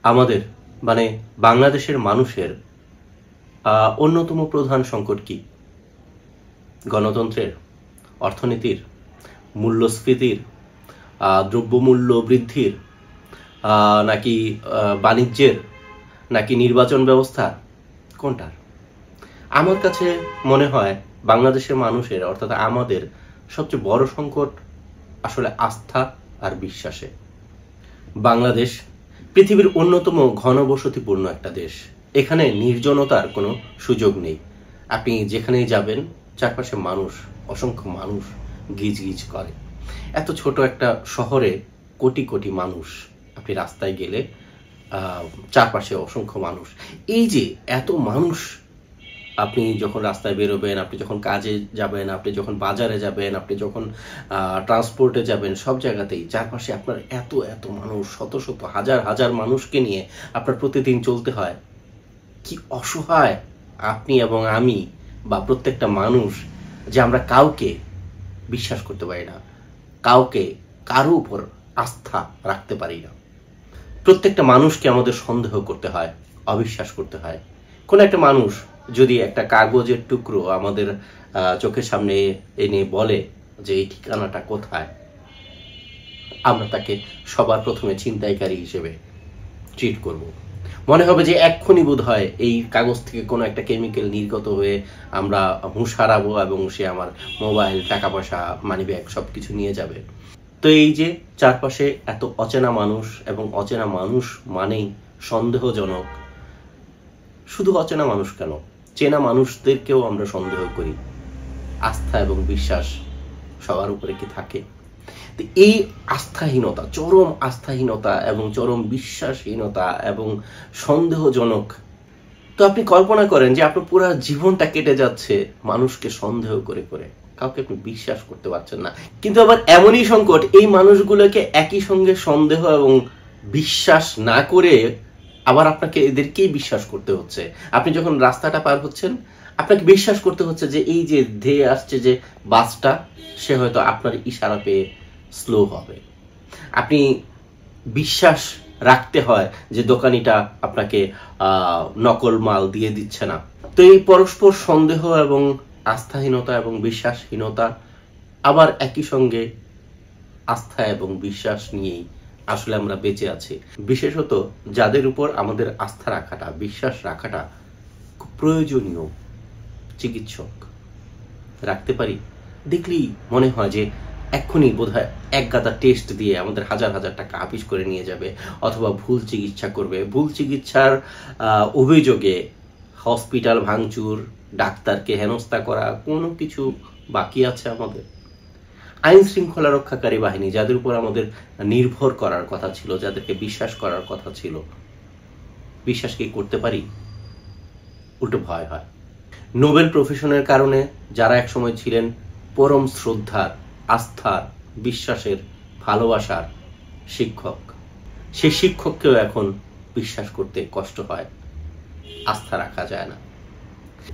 আমাদের মানে বাংলাদেশের মানুষের অন্যতম প্রধান সংকট কি? গণতন্ত্রের, অর্থনীতির, মূল্যস্ফীতির, দ্রব্যমূল্য বৃদ্ধির, নাকি বাণিজ্যের, নাকি নির্বাচন ব্যবস্থা? কোনটার? আমার কাছে মনে হয় বাংলাদেশের মানুষের অর্থাৎ আমাদের সবচেয়ে বড় সংকট আসলে আস্থা আর বিশ্বাসে। বাংলাদেশ পৃথিবীর অন্যতম ঘনবসতিপূর্ণ একটা দেশ। এখানে নির্জনতার কোনো সুযোগ নেই। আপনি যেখানেই যাবেন চারপাশে মানুষ, অসংখ্য মানুষ গিজ গিজ করে। এত ছোট একটা শহরে কোটি কোটি মানুষ, আপনি রাস্তায় গেলে চারপাশে অসংখ্য মানুষ। এই যে এত মানুষ, আপনি যখন রাস্তায় বেরোবেন, আপনি যখন কাজে যাবেন, আপনি যখন বাজারে যাবেন, আপনি যখন ট্রান্সপোর্টে যাবেন, সব জায়গাতেই চারপাশে আপনার এত এত মানুষ, শত শত হাজার হাজার মানুষকে নিয়ে আপনার প্রতিদিন চলতে হয়। কি অসহায় আপনি এবং আমি বা প্রত্যেকটা মানুষ যে আমরা কাউকে বিশ্বাস করতে পারি না, কাউকে কারো উপর আস্থা রাখতে পারি না। প্রত্যেকটা মানুষকে আমাদের সন্দেহ করতে হয়, অবিশ্বাস করতে হয়। কোন একটা মানুষ যদি একটা কাগজের টুকরো আমাদের চোখের সামনে এনে বলে যে এই ঠিকানাটা কোথায়, আমরা তাকে সবার প্রথমে ছিনতাইকারী হিসেবে ট্রিট করব। মনে হবে যে এক্ষুনি বোধ হয় এই কাগজ থেকে কোনো একটা কেমিক্যাল নির্গত হয়ে আমরা হুঁশ হারাবো এবং সে আমার মোবাইল, টাকা পয়সা, মানি ব্যাগ সবকিছু নিয়ে যাবে। তো এই যে চারপাশে এত অচেনা মানুষ, এবং অচেনা মানুষ মানেই সন্দেহজনক। শুধু অচেনা মানুষ কেন, চেনা মানুষদেরকেও আমরা সন্দেহ করি। আস্থা এবং বিশ্বাস সবার উপরে কি থাকে? এই আস্থাহীনতা, চরম আস্থাহীনতা এবং চরম বিশ্বাসহীনতা এবং সন্দেহজনক। তো আপনি কল্পনা করেন যে আপনার পুরো জীবনটা কেটে যাচ্ছে মানুষকে সন্দেহ করে করে, কাউকে আপনি বিশ্বাস করতে পারছেন না। কিন্তু আবার এমনই সংকট, এই মানুষগুলোকে একই সঙ্গে সন্দেহ এবং বিশ্বাস না করে আবার আপনাকে এদেরকেই বিশ্বাস করতে হচ্ছে। আপনি যখন রাস্তাটা পার হচ্ছেন, আপনাকে বিশ্বাস করতে হচ্ছে যে এই যে ধেয়ে আসছে যে বাসটা, সে হয়তো আপনার ইশারা পেয়ে স্লো হবে। আপনি বিশ্বাস রাখতে হয় যে দোকানিটা আপনাকে নকল মাল দিয়ে দিচ্ছে না। তো এই পরস্পর সন্দেহ এবং আস্থাহীনতা এবং বিশ্বাসহীনতা, আবার একই সঙ্গে আস্থা এবং বিশ্বাস নিয়েই আসলে আমরা বেঁচে আছি। বিশেষত যাদের উপর আমাদের আস্থা রাখাটা, বিশ্বাস রাখাটা খুব প্রয়োজনীয়, চিকিৎসক রাখতে পারি, দেখলেই মনে হয় যে এক্ষুনি বোধহয় এক গাদা টেস্ট দিয়ে আমাদের হাজার হাজার টাকা আপিস করে নিয়ে যাবে, অথবা ভুল চিকিৎসা করবে। ভুল চিকিৎসার অভিযোগে হসপিটাল ভাঙচুর, ডাক্তারকে হেনস্থা করা, কোনো কিছু বাকি আছে আমাদের? আইন শৃঙ্খলা রক্ষাকারী বাহিনী, যাদের উপর আমাদের নির্ভর করার কথা ছিল, যাদেরকে বিশ্বাস করার কথা ছিল, বিশ্বাস কি করতে পারি? উল্টো ভয় হয়। নোবেল প্রফেশনের কারণে যারা একসময় ছিলেন পরম শ্রদ্ধার, আস্থার, বিশ্বাসের, ভালোবাসার শিক্ষক, সেই শিক্ষককেও এখন বিশ্বাস করতে কষ্ট হয়, আস্থা রাখা যায় না।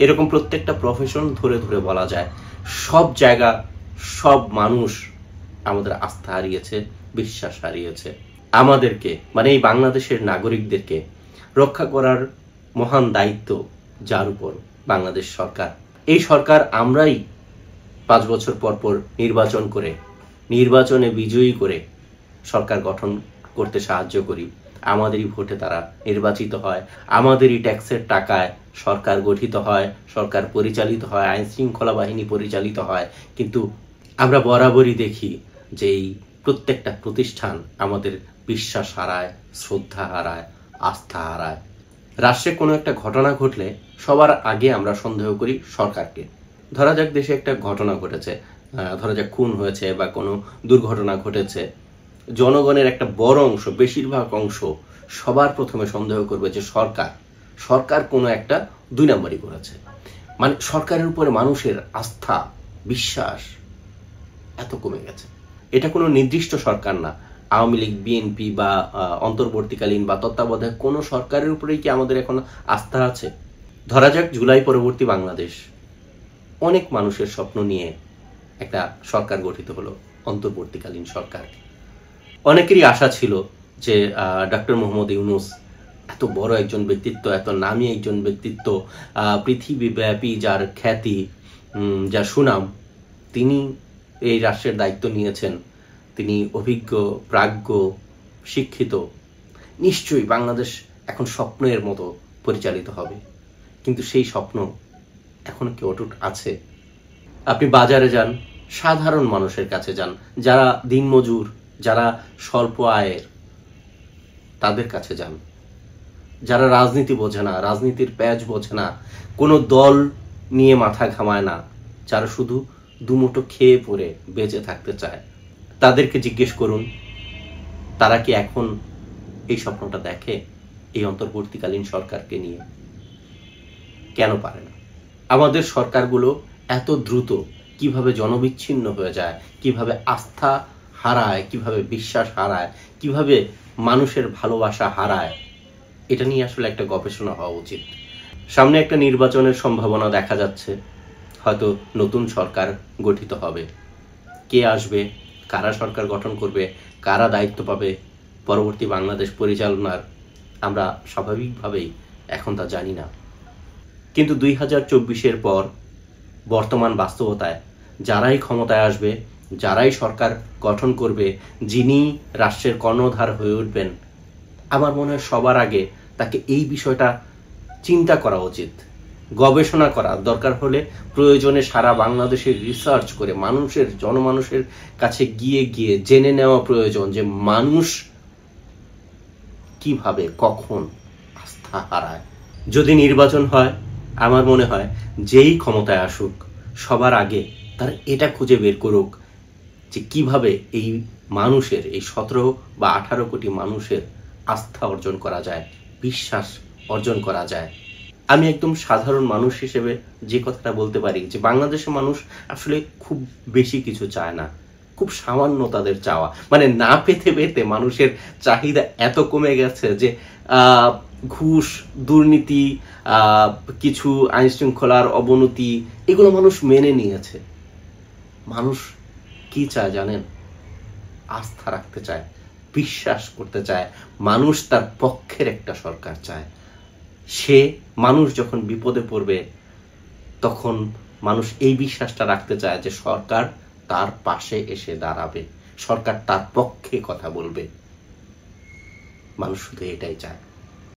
এরকম প্রত্যেকটা প্রফেশন ধরে ধরে বলা যায়, সব জায়গা, সব মানুষ আমাদের আস্থা হারিয়েছে, বিশ্বাস হারিয়েছে। আমাদেরকে মানে এই বাংলাদেশের নাগরিকদেরকে রক্ষা করার মহান দায়িত্ব যার উপর, বাংলাদেশ সরকার। এই সরকার আমরাই 5 বছর পর পর নির্বাচন করে, নির্বাচনে বিজয়ী করে সরকার গঠন করতে সাহায্য করি। আমাদেরই ভোটে তারা নির্বাচিত হয়, আমাদেরই ট্যাক্সের টাকায় সরকার গঠিত হয়, সরকার পরিচালিত হয়, আইন শৃঙ্খলা বাহিনী পরিচালিত হয়। কিন্তু আমরা বরাবরই দেখি যে এই প্রত্যেকটা প্রতিষ্ঠান আমাদের বিশ্বাস হারায়, শ্রদ্ধা হারায়, আস্থা হারায়। রাষ্ট্রে কোনো একটা ঘটনা ঘটলে সবার আগে আমরা সন্দেহ করি সরকারকে। ধরা যাক দেশে একটা ঘটনা ঘটেছে, ধরা যাক খুন হয়েছে বা কোনো দুর্ঘটনা ঘটেছে, জনগণের একটা বড় অংশ, বেশিরভাগ অংশ সবার প্রথমে সন্দেহ করবে যে সরকার কোনো একটা 2 নম্বরই করেছে। মানে সরকারের উপরে মানুষের আস্থা, বিশ্বাস এত কমে গেছে। এটা কোনো নির্দিষ্ট সরকার না, আওয়ামী লীগ, বিএনপি বা অন্তর্বর্তীকালীন বা তত্ত্বাবধায়ক কোনো সরকারের উপরেই কি আমাদের এখন আস্থা আছে? ধরা যাক জুলাই পরবর্তী বাংলাদেশ, অনেক মানুষের স্বপ্ন নিয়ে একটা সরকার গঠিত হলো, অন্তর্বর্তীকালীন সরকার। অনেকেরই আশা ছিল যে ডক্টর মোহাম্মদ ইউনূস এত বড় একজন ব্যক্তিত্ব, এত নামী একজন ব্যক্তিত্ব, পৃথিবীব্যাপী যার খ্যাতি, যার সুনাম, তিনি এই রাষ্ট্রের দায়িত্ব নিয়েছেন। তিনি অভিজ্ঞ, প্রাজ্ঞ, শিক্ষিত। নিশ্চয়ই বাংলাদেশ এখন স্বপ্নের মতো পরিচালিত হবে, কিন্তু সেই স্বপ্ন এখন কি অটুট আছে? আপনি বাজারে যান, সাধারণ মানুষের কাছে যান, যারা দিনমজুর, যারা স্বল্প আয়ের, তাদের কাছে যান, যারা রাজনীতি বোঝে না, রাজনীতির প্যাচ বোঝে না, কোনো দল নিয়ে মাথা ঘামায় না, যারা শুধু দুমুঠো খেয়ে পরে বেঁচে থাকতে চায়, তাদেরকে জিজ্ঞেস করুন, তারা কি এখন এই স্বপ্নটা দেখে এই অন্তর্বর্তীকালীন সরকারকে নিয়ে? কেন পারে না? আমাদের সরকারগুলো এত দ্রুত কিভাবে জনবিচ্ছিন্ন হয়ে যায়, কিভাবে আস্থা হারায়, কিভাবে বিশ্বাস হারায়, কিভাবে মানুষের ভালোবাসা হারায়, এটা নিয়ে আসলে একটা গবেষণা হওয়া উচিত। সামনে একটা নির্বাচনের সম্ভাবনা দেখা যাচ্ছে, হয়তো নতুন সরকার গঠিত হবে। কে আসবে, কারা সরকার গঠন করবে, কারা দায়িত্ব পাবে পরবর্তী বাংলাদেশ পরিচালনার, আমরা স্বাভাবিকভাবেই এখন তা জানি না। কিন্তু 2024-এর পর বর্তমান বাস্তবতায় যারাই ক্ষমতায় আসবে, যারাই সরকার গঠন করবে, যিনি রাষ্ট্রের কর্ণধার হয়ে উঠবেন, আমার মনে হয় সবার আগে তাকে এই বিষয়টা চিন্তা করা উচিত, গবেষণা করা দরকার, হলে প্রয়োজনে সারা বাংলাদেশের রিসার্চ করে জনমানুষের কাছে গিয়ে জেনে নেওয়া প্রয়োজন যে মানুষ কিভাবে কখন আস্থা হারায়। যদি নির্বাচন হয়, আমার মনে হয় যেই ক্ষমতায় আসুক, সবার আগে তারা এটা খুঁজে বের করুক যে কিভাবে এই মানুষের, এই 17 বা 18 কোটি মানুষের আস্থা অর্জন করা যায়, বিশ্বাস অর্জন করা যায়। আমি একদম সাধারণ মানুষ হিসেবে যে কথাটা বলতে পারি যে বাংলাদেশের মানুষ আসলে খুব বেশি কিছু চায় না, খুব সামান্য তাদের চাওয়া, মানে না পেতে পেতে মানুষের চাহিদা এত কমে গেছে যে ঘুষ, দুর্নীতি, কিছু আইন শৃঙ্খলার অবনতি, এগুলো মানুষ মেনে নিয়েছে। মানুষ কি চায় জানেন? আস্থা রাখতে চায়, বিশ্বাস করতে চায়, মানুষ তার পক্ষের একটা সরকার চায়। মানুষ যখন বিপদে পড়বে, তখন মানুষ এই বিশ্বাসটা রাখতে চায় যে সরকার তার পাশে এসে দাঁড়াবে, সরকার তার পক্ষে কথা বলবে। মানুষ শুধু এটাই চায়।